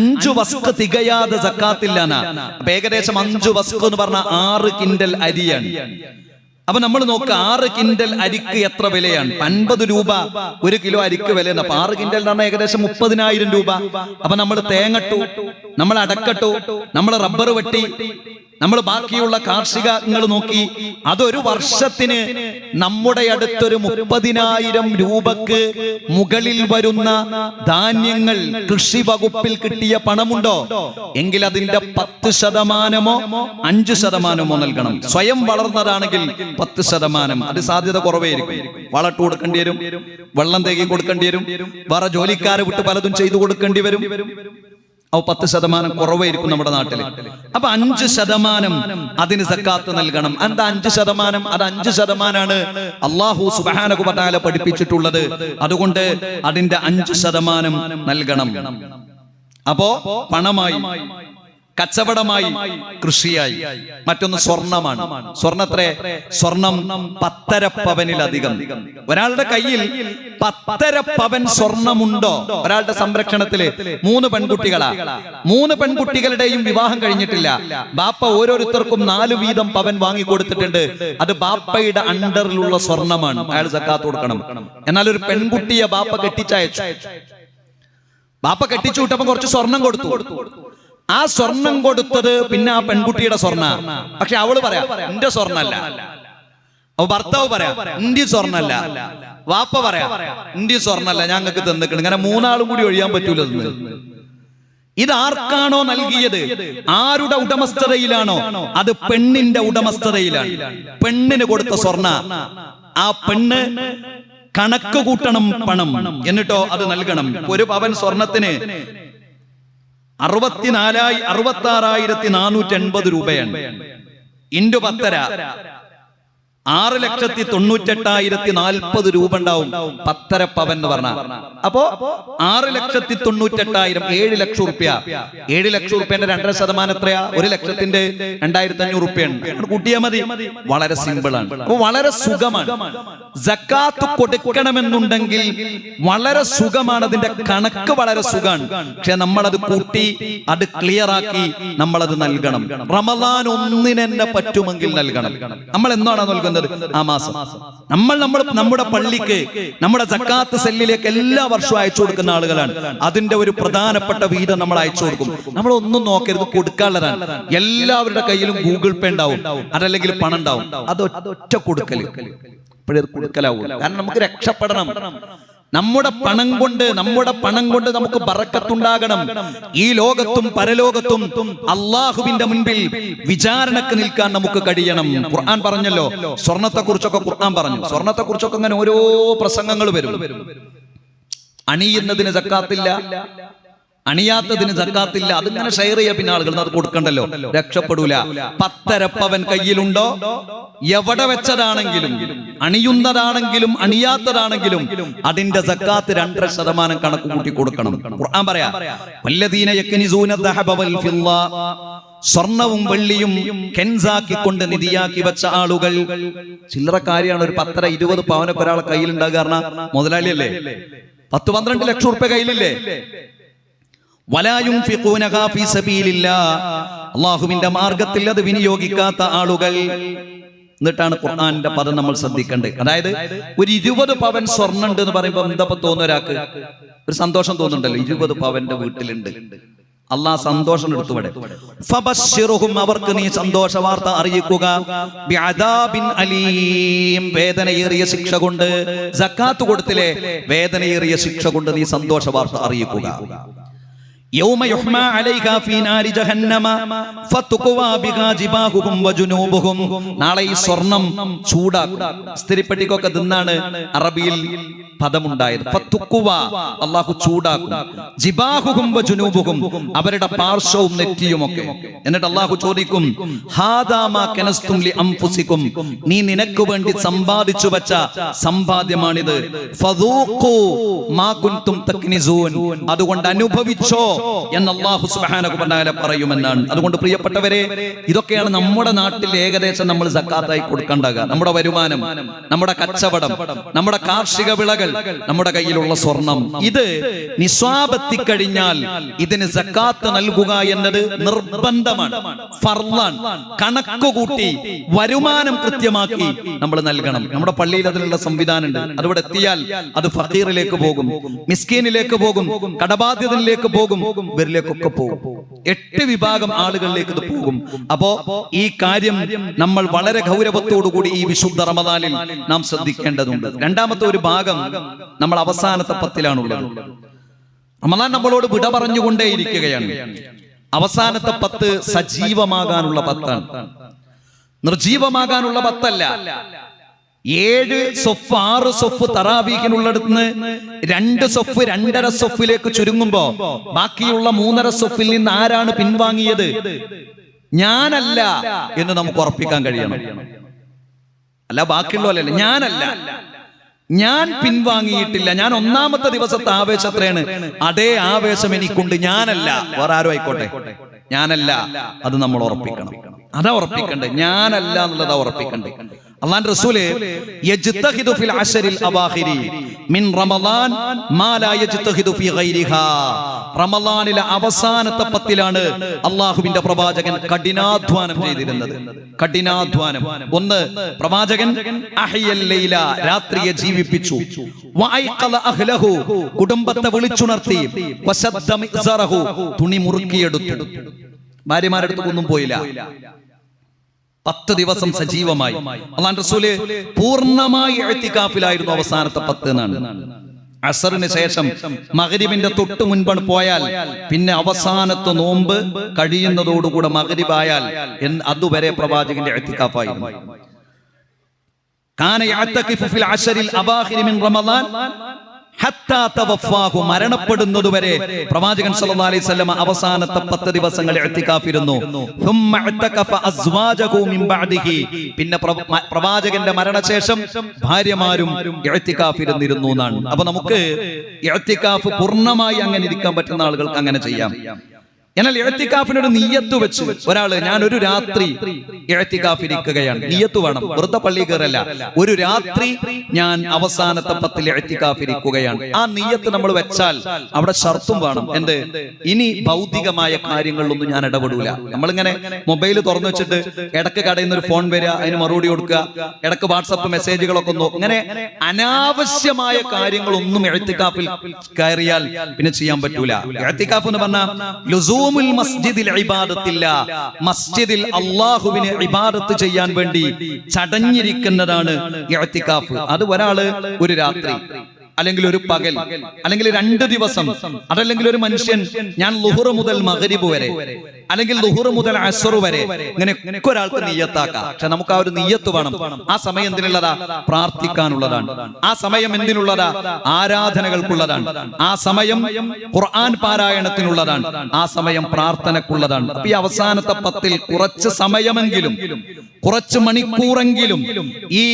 5 വസ്ക് തികയാതെ സക്കാത്തില്ലാന. അപ്പൊ ഏകദേശം 5 വസ്ക് എന്ന് പറഞ്ഞാൽ 6 കിൻഡൽ അരിയാണ്. അപ്പൊ നമ്മൾ നോക്കുക 6 കിൻഡൽ അരിക്ക് എത്ര വിലയാണ്? 50 രൂപ 1 കിലോ അരിക്ക് വിലയാണ്. അപ്പൊ 6 കിൻഡൽ എന്ന് പറഞ്ഞാൽ ഏകദേശം 30,000 രൂപ. അപ്പൊ നമ്മൾ തേങ്ങട്ടു, നമ്മൾ അടക്കട്ടു, നമ്മൾ റബ്ബർ വെട്ടി, നമ്മൾ ബാക്കിയുള്ള കാർഷികങ്ങൾ നോക്കി, അതൊരു വർഷത്തിന് നമ്മുടെ അടുത്തൊരു 30,000 രൂപക്ക് മുകളിൽ വരുന്ന ധാന്യങ്ങൾ കൃഷി വകുപ്പിൽ കിട്ടിയ പണമുണ്ടോ എങ്കിൽ അതിന്റെ 10%മോ 5%മോ നൽകണം. സ്വയം വളർന്നതാണെങ്കിൽ 10%. അത് സാധ്യത കുറവായിരിക്കും. വളട്ട് കൊടുക്കേണ്ടി വരും, വെള്ളം തേകി കൊടുക്കേണ്ടി വരും, വേറെ ജോലിക്കാരെ വിട്ട് പലതും ചെയ്തു കൊടുക്കേണ്ടി വരും. 10% കുറവായിരിക്കും നമ്മുടെ നാട്ടിൽ. അപ്പൊ 5% അതിന് സക്കാത്ത് നൽകണം. എന്താ 5%? അത് 5%ആണ് അല്ലാഹു സുബ്ഹാനഹു വ തആല പഠിപ്പിച്ചിട്ടുള്ളത്. അതുകൊണ്ട് അതിന്റെ 5% നൽകണം. അപ്പോ പണമായി, കച്ചവടമായി, കൃഷിയായി. മറ്റൊന്ന് സ്വർണമാണ്. സ്വർണത്രേ? സ്വർണം 1.5 പവനിലധികം. ഒരാളുടെ കയ്യിൽ 1.5 പവൻ സ്വർണമുണ്ടോ? ഒരാളുടെ സംരക്ഷണത്തില് 3 പെൺകുട്ടികളാ. 3 പെൺകുട്ടികളുടെയും വിവാഹം കഴിഞ്ഞിട്ടില്ല. ബാപ്പ ഓരോരുത്തർക്കും 4 വീതം പവൻ വാങ്ങി കൊടുത്തിട്ടുണ്ട്. അത് ബാപ്പയുടെ അണ്ടറിലുള്ള സ്വർണമാണ്. അയാൾ സക്കാത്ത് കൊടുക്കണം. എന്നാൽ ഒരു പെൺകുട്ടിയെ ബാപ്പ കെട്ടിച്ചയച്ചു. ബാപ്പ കെട്ടിച്ചു വിട്ടപ്പോ കുറച്ച് സ്വർണം കൊടുത്തു. ആ സ്വർണം കൊടുത്തത് പിന്നെ ആ പെൺകുട്ടിയുടെ സ്വർണ്ണ. പക്ഷെ അവള് പറയാ എന്റെ സ്വർണ്ണല്ല. അപ്പൊ ഭർത്താവ് പറയാ ഇന്ത്യ സ്വർണ്ണല്ല. വാപ്പ പറയാ ഇന്ത്യ സ്വർണ്ണല്ല, ഞങ്ങൾക്ക് തന്നിക്കണം. ഇങ്ങനെ 3 ആളും കൂടി ഒഴിയാൻ പറ്റൂല. ഇത് ആർക്കാണോ നൽകിയത്, ആരുടെ ഉടമസ്ഥതയിലാണോ, അത് പെണ്ണിന്റെ ഉടമസ്ഥതയിലാണ്. പെണ്ണിന് കൊടുത്ത സ്വർണ്ണ ആ പെണ്ണ് കണക്ക് കൂട്ടണം പണം, എന്നിട്ടോ അത് നൽകണം. 1 പവൻ സ്വർണത്തിന് 66,480 രൂപയാണ്. ഇൻഡു 10 6,98,040 രൂപ ഉണ്ടാവും 1.5 പവൻ എന്ന് പറഞ്ഞാൽ. അപ്പോ 6,98,000 7 ലക്ഷം റുപ്യ. 7 ലക്ഷം റുപ്യന്റെ 2.5% എത്രയാ? 1 ലക്ഷത്തിന്റെ 2,500 റുപ്യാണ്. കൂട്ടിയാൽ മതി. വളരെ സിമ്പിൾ ആണ്. അപ്പൊ വളരെ സുഖമാണ്. സക്കാത്ത് കൊടുക്കണമെന്നുണ്ടെങ്കിൽ വളരെ സുഖമാണ്. അതിന്റെ കണക്ക് വളരെ സുഖമാണ്. പക്ഷെ നമ്മളത് കൂട്ടി അത് ക്ലിയർ ആക്കി നമ്മളത് നൽകണം. റമദാൻ 1 തന്നെ പറ്റുമെങ്കിൽ നൽകണം. നമ്മൾ എന്നാണ് നൽകുന്നത്? ആ മാസം. നമ്മൾ നമ്മുടെ പള്ളിക്ക്, നമ്മുടെ സക്കാത്ത് സെല്ലിലേക്ക് എല്ലാ വർഷവും അയച്ചു കൊടുക്കുന്ന ആളുകളാണ്. അതിന്റെ ഒരു പ്രധാനപ്പെട്ട വീതം നമ്മൾ അയച്ചു കൊടുക്കും. നമ്മൾ ഒന്നും നോക്കരുത്, കൊടുക്കാനുള്ളതാണ്. എല്ലാവരുടെ കയ്യിലും ഗൂഗിൾ പേ ഉണ്ടാവും, അതല്ലെങ്കിൽ പണം ഉണ്ടാവും. അത് ഒറ്റ കൊടുക്കല് കൊടുക്കലാവും. കാരണം നമുക്ക് രക്ഷപ്പെടണം. നമ്മുടെ പണം കൊണ്ട് നമുക്ക് ബറക്കത്തുണ്ടാകണം. ഈ ലോകത്തും പരലോകത്തും അള്ളാഹുവിന്റെ മുൻപിൽ വിചാരണക്ക് നിൽക്കാൻ നമുക്ക് കഴിയണം. ഖുർആൻ പറഞ്ഞല്ലോ, സ്വർണത്തെ കുറിച്ചൊക്കെ ഖുർആൻ പറഞ്ഞു. സ്വർണത്തെ കുറിച്ചൊക്കെ അങ്ങനെ ഓരോ പ്രസംഗങ്ങൾ വരും. അണിയുന്നതിന് സക്കാത്തില്ല, അണിയാത്തതിന് സക്കാത്തില്ല. അതിങ്ങനെ ഷെയർ ചെയ്യാ, പിന്നെ ആളുകൾ അത് കൊടുക്കണ്ടല്ലോ, രക്ഷപ്പെടൂല. 1.5 പവൻ കയ്യിലുണ്ടോ, എവിടെ വെച്ചതാണെങ്കിലും, അണിയുന്നതാണെങ്കിലും അണിയാത്തതാണെങ്കിലും അതിന്റെ സക്കാത്ത് 2.5% കണക്ക് കൂട്ടി കൊടുക്കണം. ഖുർആൻ പറയാ, വല്ലദീന യക്നിസൂന ദഹബ വൽ ഫിദ്ദ, സ്വർണവും വെള്ളിയും കെൻസാക്കിക്കൊണ്ട് നിധിയാക്കി വെച്ച ആളുകൾ. ചില്ലറ കാര്യമാണ്. ഒരു 10-20 പവനൊക്കെ ഒരാളെ കയ്യിലുണ്ടാകുക പറഞ്ഞാൽ മുതലാളിയല്ലേ. 10-12 ലക്ഷം റുപ്യ കയ്യിലില്ലേ? അള്ളാഹുവിന്റെ മാർഗത്തിൽ അത് വിനിയോഗിക്കാത്ത ആളുകൾ. എന്നിട്ടാണ് ഖുർആന്റെ പദം നമ്മൾ ശ്രദ്ധിക്കേണ്ടത്. അതായത് ഒരു 20 പവൻ സ്വർണ്ണം ഉണ്ട് എന്ന് പറയുമ്പോൾ എന്താ തോന്നുന്ന ഒരാൾക്ക്? ഒരു സന്തോഷം തോന്നുന്നുണ്ടല്ലോ. 20 പവന്റെ വീട്ടിലുണ്ട്. അള്ളാഹ് സന്തോഷം എടുത്തുവിടെ. ഫബശ്ശിറുഹും, അവർക്ക് നീ സന്തോഷ വാർത്ത അറിയിക്കുക. ബിഅദാബിൻ അലീം, വേദനയേറിയ ശിക്ഷ കൊണ്ട്. സക്കാത്ത് കൊടുത്തില്ലേ, വേദനയേറിയ ശിക്ഷ കൊണ്ട് നീ സന്തോഷ വാർത്ത അറിയിക്കുക. യൗമ യുഹ്മാ അലൈഹാ ഫീ നാരി ജഹന്നമ ഫതുഖ്വാ ബിഹാ ജിബാഹുഹും വജുനൂബുഹും. നാളെ ഈ സ്വർണം ചൂടാക്കും. സ്ത്രീപ്പെട്ടിക്കൊക്കെ തിന്നാണ് അറബിയിൽ പദമുണ്ടായത്. ഫതുഖ്വാ, അല്ലാഹു ചൂടാക്കും. ജിബാഹുഹും വജുനൂബുഹും, അവരുടെ പാർശ്വവും നെറ്റിയുമൊക്കെ. എന്നിട്ട് അല്ലാഹു ചോദിക്കും, ഹാദാ മാ കനസ്തും ലി അൻഫുസികും, നീ നിനക്ക് വേണ്ടി സമ്പാദിച്ചു വെച്ച സമ്പാദ്യമാണിത്. ഫദൂഖു മാ കുൻതും തക്നിസൂൻ, അതുകൊണ്ട് അനുഭവിച്ചോ എന്ന് അല്ലാഹു സുബ്ഹാനഹു വ തആല പറയുമെന്നാണ്. അതുകൊണ്ട് പ്രിയപ്പെട്ടവരെ, ഇതൊക്കെയാണ് നമ്മുടെ നാട്ടിൽ ഏകദേശം നമ്മൾ സക്കാത്തായി കൊടുക്കേണ്ടത്. നമ്മുടെ വരുമാനം, നമ്മുടെ കച്ചവടം, നമ്മുടെ കാർഷിക വിളകൾ, നമ്മുടെ കയ്യിലുള്ള സ്വർണം, ഇത് നിസ്വാബെത്തി കഴിഞ്ഞാൽ ഇതിന് സക്കാത്ത് നൽകുക എന്നത് നിർബന്ധമാണ്, ഫർളാണ്. കണക്കുകൂട്ടി വരുമാനം കൃത്യമാക്കി നമ്മൾ നൽകണം. നമ്മുടെ പള്ളിയിൽ അതിനുള്ള സംവിധാനം ഉണ്ട്. അതിവിടെ എത്തിയാൽ അത് ഫഖീറിലേക്ക് പോകും, മിസ്കീനിലേക്ക് പോകും, കടബാധ്യതയിലേക്ക് പോകും, ഇവരിലേക്കൊക്കെ പോകും. 8 വിഭാഗം ആളുകളിലേക്ക് ഇത് പോകും. അപ്പോ ഈ കാര്യം നമ്മൾ വളരെ ഗൗരവത്തോടുകൂടി ഈ വിശുദ്ധ റമദാനിൽ നാം ശ്രദ്ധിക്കേണ്ടതുണ്ട്. രണ്ടാമത്തെ ഒരു ഭാഗം നമ്മൾ അവസാനത്തെ 10-ലാണുള്ളത്. റമദാൻ നമ്മളോട് വിട പറഞ്ഞുകൊണ്ടേയിരിക്കുകയാണ്. അവസാനത്തെ 10 സജീവമാകാനുള്ള 10ആണ്, നിർജീവമാകാനുള്ള 10 അല്ല. 7 സൊഫ് 6 സൊഫ് തറാവീഹിനുള്ളിടത്തുനിന്ന് 2 സൊഫ് 2.5 സൊഫിലേക്ക് ചുരുങ്ങുമ്പോ ബാക്കിയുള്ള 3.5 സൊഫിൽ നിന്ന് ആരാണ് പിൻവാങ്ങിയത്? ഞാനല്ല എന്ന് നമുക്ക് ഉറപ്പിക്കാൻ കഴിയണം. അല്ല, ബാക്കിയുള്ളവരല്ല, ഞാനല്ല, ഞാൻ പിൻവാങ്ങിയിട്ടില്ല. ഞാൻ ഒന്നാമത്തെ ദിവസത്തെ ആവേശം എത്രയാണ്, അതേ ആവേശം എനിക്കുണ്ട്. ഞാനല്ല, വേറെ ആരും ആയിക്കോട്ടെ, ഞാനല്ല, അത് നമ്മൾ ഉറപ്പിക്കണം. അതാ ഉറപ്പിക്കണ്ടേ, ഞാനല്ല എന്നുള്ളതാ ഉറപ്പിക്കണ്ടേ. അല്ലാഹുവിന്റെ റസൂൽ യജ്തഹിദു ഫിൽ അശരിൽ അവാഖിരി മിൻ റമളാൻ മാ ലാ യജ്തഹിദു ഫി ഗൈരിഹാ. റമളാനിലെ അവസാനത്തെ 10-ലാണ് അല്ലാഹുവിന്റെ പ്രവാചകൻ കഠിനാധ്വാനം ചെയ്തിരുന്നത്. കഠിനാധ്വാനം. ഒന്ന്, പ്രവാചകൻ അഹ്യൽ ലൈല, രാത്രിയെ ജീവിപ്പിച്ചു. വഅയ്ഖല അഹ്ലഹു, കുടുംബത്തെ വിളിച്ചുണർത്തി. വശദ്ദ മിസ്റഹു, തുണി മുറുക്കിയെടുത്തു. ഭാര്യമാരുടെ അടുത്തൊന്നും പോയില്ല. 10 ദിവസം സജീവമായി. അല്ലാഹുവിന്റെ റസൂൽ പൂർണ്ണമായി ഇഅ്തികാഫിലായിരുന്നു അവസാനത്തെ 10 എന്നാണ്. അസറിന് ശേഷം മഗ്രിബിന്റെ തൊട്ട് മുൻപാണ് പോയാൽ പിന്നെ അവസാനത്തെ നോമ്പ് കഴിയുന്നതോടുകൂടെ മഗ്രിബായാൽ അതുവരെ പ്രവാചകന്റെ ഇഅ്തികാഫായിരുന്നു. കാന യഅ്തഖിഫു ഫിൽ അശരിൽ അവാഖിരി മിൻ റമളാൻ ഹത്താ തവഫാഹു, മരണപ്പെടുന്നതുവരെ പ്രവാചകൻ സല്ലല്ലാഹു അലൈഹി വസല്ലം അവസാനത്തെ 10 ദിവസങ്ങൾ ഇഅ്തികാഫിരുന്നു. സുമ്മ ഇഅ്തഖഫ അസ്വാജഹു മിൻ ബഅദിഹി, പിന്നെ പ്രവാചകന്റെ മരണശേഷം ഭാര്യമാരും ഇഅ്തികാഫിരുന്നിരുന്നു എന്നാണ്. അപ്പൊ നമുക്ക് ഇഅ്തികാഫ് പൂർണ്ണമായി അങ്ങനെ ഇരിക്കാൻ പറ്റുന്ന ആളുകൾക്ക് അങ്ങനെ ചെയ്യാം. എന്നാൽ ഇഅ്തികാഫിനൊരു നിയ്യത്ത് വെച്ച് ഒരാള്, ഞാൻ ഒരു രാത്രി ഇഅ്തികാഫിരിക്കുകയാണ്, നിയ്യത്ത് വേണം, വെറുതെ പള്ളി കയറല്ല. ഒരു രാത്രി ഞാൻ അവസാനത്തെ 10 ഇഅ്തികാഫിരിക്കുകയാണ്. ആ നിയ്യത്ത് നമ്മൾ വെച്ചാൽ അവിടെ ഷർത്തും വേണം. എന്ത്? ഇനി ഭൗതികമായ കാര്യങ്ങളിലൊന്നും ഞാൻ ഇടപെടൂല. നമ്മളിങ്ങനെ മൊബൈൽ തുറന്നു വെച്ചിട്ട് ഇടക്ക് കടയിൽ നിന്ന് ഒരു ഫോൺ വരിക, അതിന് മറുപടി കൊടുക്കുക, ഇടക്ക് വാട്സപ്പ് മെസ്സേജുകളൊക്കെ ഇങ്ങനെ അനാവശ്യമായ കാര്യങ്ങളൊന്നും ഇഅ്തികാഫിൽ കയറിയാൽ പിന്നെ ചെയ്യാൻ പറ്റൂല. ഇഅ്തികാഫ് എന്ന് പറഞ്ഞാൽ മസ്ജിദിൽ അല്ലാഹുവിനെ ഇബാദത്ത് ചെയ്യാൻ വേണ്ടി ചടഞ്ഞിരിക്കുന്നതാണ് ഇഅ്തികാഫ്. അത് ഒരാള് ഒരു രാത്രി, അല്ലെങ്കിൽ ഒരു പകൽ, അല്ലെങ്കിൽ 2 ദിവസം, അതല്ലെങ്കിൽ ഒരു മനുഷ്യൻ ഞാൻ ളുഹ്ർ മുതൽ മഗ്രിബ് വരെ, അല്ലെങ്കിൽ ളുഹ്ർ മുതൽ അസ്ർ വരെ, ഇങ്ങനെ ഒരാൾക്ക് നിയ്യത്താക്കാം. പക്ഷെ നമുക്ക് ആ ഒരു നിയ്യത്ത് വേണം. ആ സമയം എന്തിനുള്ളതാ? പ്രാർത്ഥിക്കാനുള്ളതാണ്. ആ സമയം എന്തിനുള്ളതാ? ആരാധനകൾക്കുള്ളതാണ്. ആ സമയം ഖുർആൻ പാരായണത്തിനുള്ളതാണ്. ആ സമയം പ്രാർത്ഥനക്കുള്ളതാണ്. അപ്പൊ ഈ അവസാനത്തെ 10-ൽ കുറച്ച് സമയമെങ്കിലും, കുറച്ച് മണിക്കൂറെങ്കിലും ഈ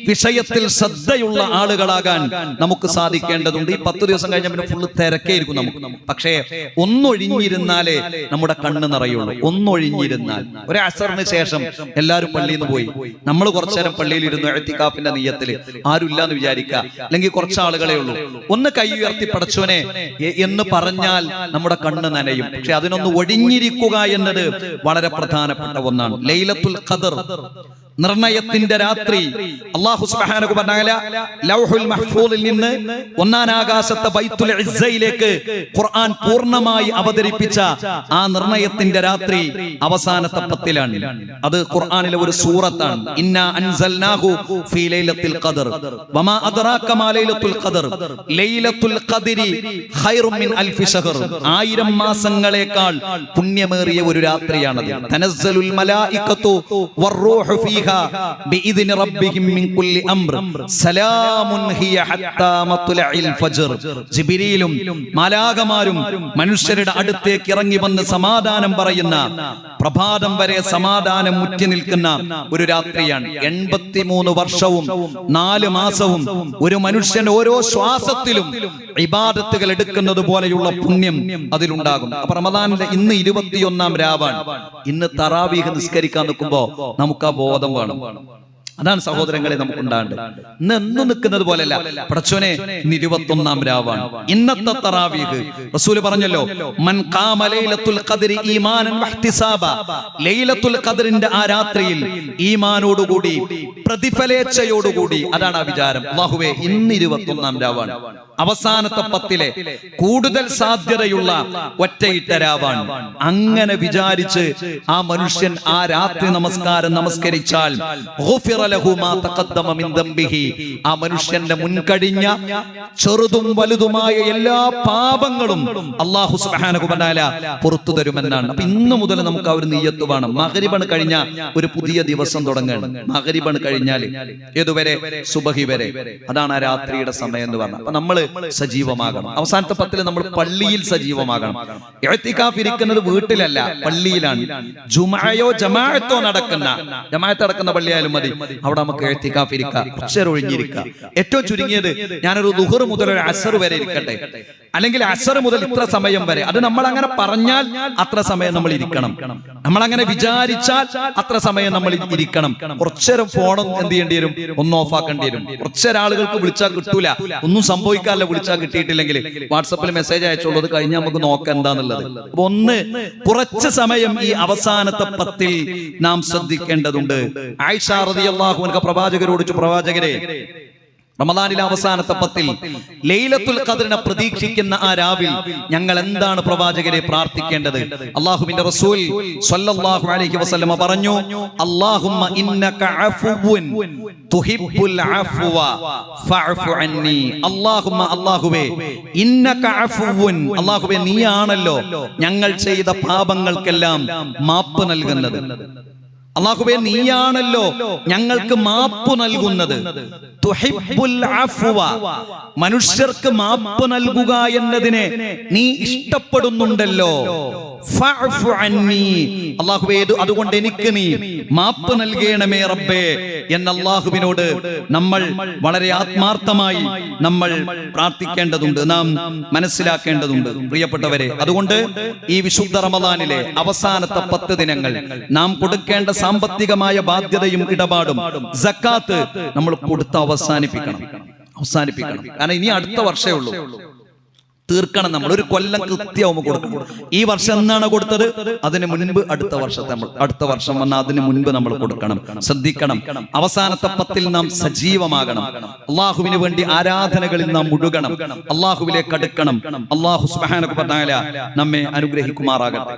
വിഷയത്തിൽ ശ്രദ്ധയുള്ള ആളുകളാകാൻ നമുക്ക് സാധിക്കേണ്ടതുണ്ട്. ഈ 10 ദിവസം കഴിഞ്ഞ പിന്നെ ഫുള്ള് തിരക്കേയിരിക്കും നമുക്ക്. പക്ഷേ ഒന്നൊഴിഞ്ഞിരുന്നാലേ നമ്മുടെ കണ്ണ് നിറയുള്ളൂ. ഒന്നൊഴിഞ്ഞിരുന്നാൽ, ഒരു അസറിന് ശേഷം എല്ലാവരും പള്ളിയിൽ നിന്ന് പോയി, നമ്മൾ കുറച്ചു നേരം പള്ളിയിൽ ഇരുന്നു ഇഅ്തികാഫിന്റെ നിയ്യത്തിൽ, ആരും ഇല്ലാന്ന് വിചാരിക്കുക, അല്ലെങ്കിൽ കുറച്ച് ആളുകളെ ഉള്ളൂ, ഒന്ന് കൈ ഉയർത്തി പടച്ചോനെ എന്ന് പറഞ്ഞാൽ നമ്മുടെ കണ്ണ് നനയും. പക്ഷെ അതിനൊന്ന് ഒഴിഞ്ഞിരിക്കുക എന്നത് വളരെ പ്രധാനപ്പെട്ട ഒന്നാണ്. ലൈലത്തുൽ ഖദർ നിർണയത്തിന്റെ രാത്രി. അല്ലാഹു സുബ്ഹാനഹു വ തആല ലൗഹുൽ മഹ്ഫൂദിൽ നിന്ന് ഒന്നാം ആകാശത്തെ ബൈത്തുൽ ഇസ്സയിലേക്ക് ഖുർആൻ പൂർണ്ണമായി അവതരിപ്പിച്ച ആ നിർണയത്തിന്റെ രാത്രി അവസാനത്തെ പത്തിലാണ്. അത് ഖുർആനിലെ ഒരു സൂറത്താണ്. ഇന്നാ അൻസൽനാഹു ഫീ ലൈലത്തുൽ ഖദർ വമാ അദ്റാക മാ ലൈലത്തുൽ ഖദർ ലൈലത്തുൽ ഖദ്രി ഖൈറും മിൻ അൽഫി ശഹർ. 1000 മാസങ്ങളേക്കാൾ പുണ്യമേറിയ ഒരു രാത്രിയാണത്. തനസ്സലുൽ മലായികത്തു വറൂഹു ഫീഹാ ബിഇദ്നി റബ്ബിഹിം മിൻ കുല്ലി അംർ സലാമുൻ ഹിയ ഹത്താ മത്ലഇൽ ഫജ്ർ. ജിബ്രീലും മാലാഖമാരും മനുഷ്യരുടെ അടുത്തേക്ക് ഇറങ്ങി വന്ന് സമാധാനം പറയുന്ന, പ്രഭാതം വരെ സമാധാനം മുറ്റി നിൽക്കുന്ന ഒരു രാത്രിയാണ്. 83 വർഷവും 4 മാസവും ഒരു മനുഷ്യൻ ഓരോ ശ്വാസത്തിലും ഇബാദത്തുകൾ എടുക്കുന്നത് പോലെയുള്ള പുണ്യം അതിലുണ്ടാകും. അപ്പൊ റമദാനിലെ ഇന്ന് 21ാം രാവാണ്. ഇന്ന് തറാവീഹ് നിസ്കരിക്കാൻ നിൽക്കുമ്പോ നമുക്ക് ആ ബോധം വേണം. അതാണ് സഹോദരങ്ങളെ നമുക്കുണ്ടാണ്ട്. ഇന്ന് എന്നും നിൽക്കുന്നത് പോലെയല്ല. പടച്ചോനെ, ഇന്ന് 21ാം രാവാണ്. ഇന്നത്തെ തറാവീഹ് റസൂൽ പറഞ്ഞല്ലോ, മൻ ഖാമ ലൈലത്തുൽ ഖദ്രി ഈമാനൻ വഹ്തിസാബ. ലൈലത്തുൽ ഖദ്റിന്റെ ആ രാത്രിയിൽ ഈമാനോടുകൂടി പ്രതിഫലേച്ഛയോടുകൂടി, അതാണ് ആ വിചാരം. അല്ലാഹുവേ, ഇന്ന് 21ാം രാവാണ്, അവസാനത്തെ 10ലെ കൂടുതൽ സാധ്യതയുള്ള ഒറ്റയിട്ട രാവാണ്. അങ്ങനെ വിചാരിച്ച് ആ മനുഷ്യൻ ആ രാത്രി നമസ്കാരം നമസ്കരിച്ചാൽ ആ മനുഷ്യന്റെ മുൻകഴിഞ്ഞ ചെറുതും വലുതുമായ എല്ലാ പാപങ്ങളും അല്ലാഹു സുബ്ഹാനഹു വ തആല പുറത്തു തരുമെന്നാണ്. അപ്പൊ ഇന്ന് മുതൽ നമുക്ക് ആ ഒരു നിയ്യത്ത് വേണം. മഗ്രിബ് കഴിഞ്ഞ ഒരു പുതിയ ദിവസം തുടങ്ങണം. മഗ്രിബ് കഴിഞ്ഞാൽ ഏതുവരെ? സുബഹി വരെ. അതാണ് ആ രാത്രിയുടെ സമയം എന്ന് പറഞ്ഞത്. അപ്പൊ നമ്മൾ സജീവമാകണം. അവസാനത്തെ 10ൽ നമ്മൾ പള്ളിയിൽ സജീവമാകണം. ഇഅ്തികാഫ് ഇരിക്കുന്നത് വീട്ടിലല്ല, പള്ളിയിലാണ്. ജുമഅയോ ജമാഅത്തോ നടക്കുന്ന പള്ളിയായാലും മതി. അവിടെ നമുക്ക് ഇഅ്തികാഫ് ഇരിക്കാം, കുറച്ചേരം ഒഴിഞ്ഞിരിക്കാം. ഏറ്റവും ചുരുങ്ങിയത് ഞാനൊരു ദുഹർ മുതൽ ഒരു അസർ വരെ ഇരിക്കട്ടെ, അല്ലെങ്കിൽ അസർ മുതൽ ഇത്ര സമയം വരെ. അത് നമ്മൾ അങ്ങനെ പറഞ്ഞാൽ അത്ര സമയം നമ്മൾ ഇരിക്കണം. നമ്മൾ അങ്ങനെ വിചാരിച്ചാൽ അത്ര സമയം നമ്മൾ ഇരിക്കണം. കുറച്ചേരം ഫോണും എന്ത് ചെയ്യേണ്ടി വരും? ഒന്ന് ഓഫാക്കേണ്ടി വരും. കുറച്ചേരം ആളുകൾക്ക് വിളിച്ചാൽ കിട്ടൂല, ഒന്നും സംഭവിക്കാല്ല. വിളിച്ചാൽ കിട്ടിയിട്ടില്ലെങ്കിൽ വാട്സപ്പിൽ മെസ്സേജ് അയച്ചോളൂ, കഴിഞ്ഞാൽ നമുക്ക് നോക്കാം എന്താന്നുള്ളത്. അപ്പൊ ഒന്ന് കുറച്ച് സമയം ഈ അവസാനത്തെ 10ൽ നാം ശ്രദ്ധിക്കേണ്ടതുണ്ട്. ആയിഷ റളിയല്ലാഹു അൻഹ പ്രവാചകരോട് ചോദിച്ചു, പ്രവാചകരെ, റമദാനിലെ അവസാനത്തെ 10ൽ ലൈലത്തുൽ ഖദ്റിനെ പ്രതീക്ഷിക്കുന്ന ആ രാവിൽ ഞങ്ങൾ എന്താണ് പ്രവാചകരെ പ്രാർത്ഥിക്കേണ്ടത്? അല്ലാഹുവിന്റെ റസൂൽ സ്വല്ലല്ലാഹു അലൈഹി വസല്ലമ പറഞ്ഞു, അല്ലാഹുമ്മ ഇന്നക അഫുവുൻ തുഹിബ്ബുൽ അഫ്വ ഫഅഫു അന്നി. അല്ലാഹുമ്മ, അല്ലാഹുവേ, ഇന്നക അഫുവുൻ, അല്ലാഹുവേ, നീയാണല്ലോ ഞങ്ങൾ ചെയ്ത പാപങ്ങൾക്കെല്ലാം മാപ്പ് നൽകുന്നത്. അല്ലാഹുവേ, നീയാണല്ലോ ഞങ്ങൾക്ക് മാപ്പ് നൽകുന്നത്. തുഹിബ്ബുൽ അഫ്വ, മനുഷ്യർക്ക് മാപ്പ് നൽകുക എന്നതിനെ നീ ഇഷ്ടപ്പെടുന്നുണ്ടല്ലോ. ഫഅഫു അന്നി, അല്ലാഹുവേ, അതുകൊണ്ട് എനിക്ക് നീ മാപ്പ് നൽകണമേ റബ്ബേ എന്ന അല്ലാഹുവിനോട് നമ്മൾ വളരെ ആത്മാർത്ഥമായി നമ്മൾ പ്രാർത്ഥിക്കേണ്ടതുണ്ട്, നാം മനസ്സിലാക്കേണ്ടതുണ്ട് പ്രിയപ്പെട്ടവരെ. അതുകൊണ്ട് ഈ വിശുദ്ധ റമദാനിലെ അവസാനത്തെ 10 ദിനങ്ങൾ നാം കൊടുക്കേണ്ട സാമ്പത്തികമായ ബാധ്യതയും ഇടപാടും സക്കാത്ത് നമ്മൾ കൊടുത്ത് അവസാനിപ്പിക്കണം. കാരണം ഇനി അടുത്ത വർഷമേ ഉള്ളൂ, തീർക്കണം. നമ്മൾ ഒരു കൊല്ലം കൃത്യമാകുമ്പോൾ കൊടുക്കണം. ഈ വർഷം എന്നാണ് കൊടുത്തത്, അതിന് മുൻപ് അടുത്ത വർഷം വന്നാൽ അതിന് മുൻപ് നമ്മൾ കൊടുക്കണം. ശ്രദ്ധിക്കണം. അവസാനത്തെ 10ൽ നാം സജീവമാകണം. അള്ളാഹുവിന് വേണ്ടി ആരാധനകളിൽ നാം മുഴുകണം. അള്ളാഹുവിലേക്ക് അടുക്കണം. അള്ളാഹു സുബ്ഹാനഹു വ തആല നമ്മെ അനുഗ്രഹിക്കുമാറാകട്ടെ.